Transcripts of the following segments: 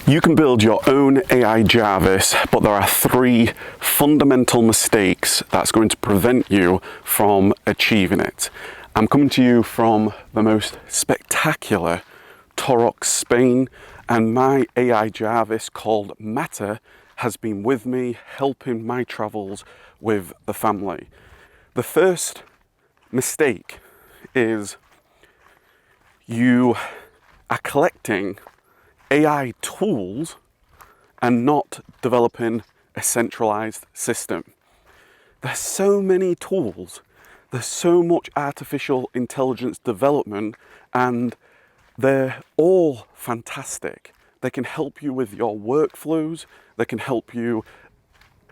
You can build your own AI Jarvis, but there are 3 fundamental mistakes that's going to prevent you from achieving it. I'm coming to you from the most spectacular Torrox, Spain, and my AI Jarvis called Mattar has been with me helping my travels with the family. The first mistake is you are collecting AI tools and not developing a centralized system. There's so many tools, there's so much artificial intelligence development, and they're all fantastic. They can help you with your workflows, they can help you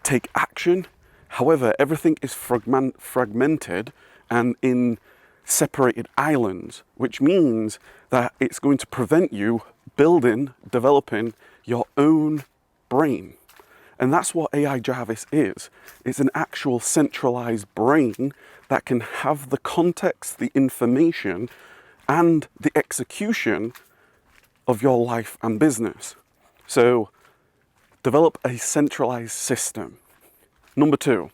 take action. However, everything is fragmented and in separated islands, which means that it's going to prevent you developing your own brain. And that's what AI Jarvis is. It's an actual centralized brain that can have the context, the information, and the execution of your life and business. So develop a centralized system. Number 2,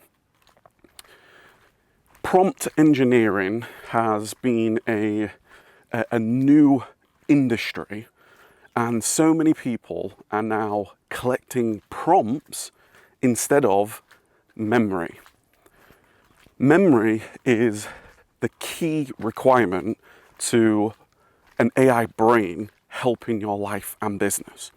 prompt engineering has been a new industry, and so many people are now collecting prompts instead of memory. Memory is the key requirement to an AI brain helping your life and business.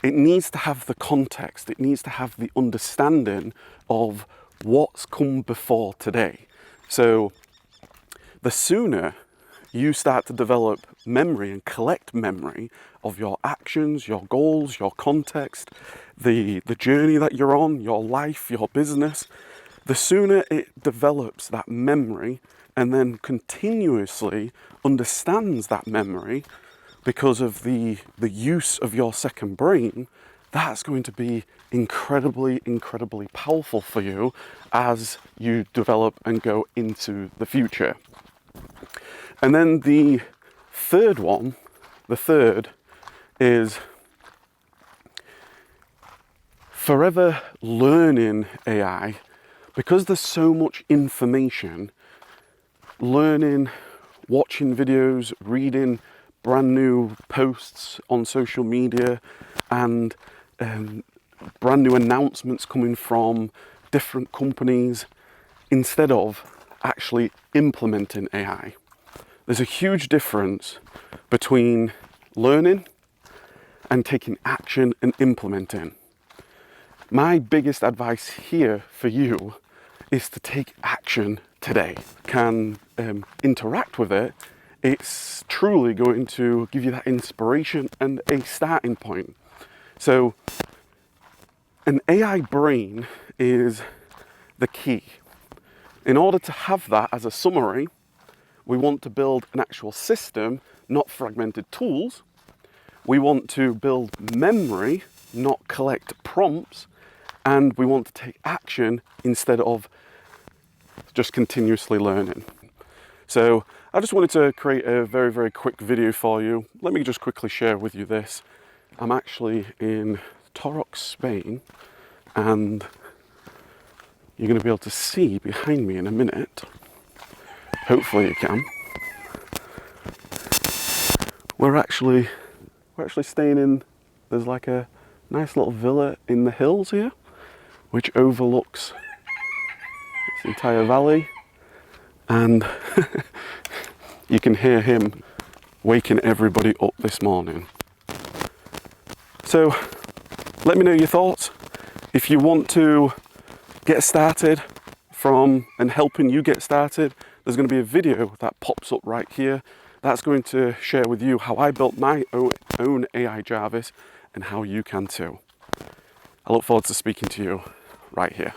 It needs to have the context, it needs to have the understanding of what's come before today. So the sooner you start to develop memory and collect memory of your actions, your goals, your context, the journey that you're on, your life, your business, the sooner it develops that memory and then continuously understands that memory because of the use of your second brain, that's going to be incredibly powerful for you as you develop and go into the future. And then the third is forever learning AI. Because there's so much information, learning, watching videos, reading brand new posts on social media, and brand new announcements coming from different companies, instead of actually implementing AI. There's a huge difference between learning and taking action and implementing. My biggest advice here for you is to take action today. Can interact with it. It's truly going to give you that inspiration and a starting point. So an AI brain is the key. In order to have that as a summary, we want to build an actual system, not fragmented tools. We want to build memory, not collect prompts. And we want to take action instead of just continuously learning. So I just wanted to create a very quick video for you. Let me just quickly share with you this. I'm actually in Torrox, Spain, and you're going to be able to see behind me in a minute. Hopefully you can. We're actually staying in, there's like a nice little villa in the hills here, which overlooks this entire valley, and you can hear him waking everybody up this morning. So let me know your thoughts. If you want to get started and helping you get started, there's going to be a video that pops up right here that's going to share with you how I built my own AI Jarvis and how you can too. I look forward to speaking to you right here.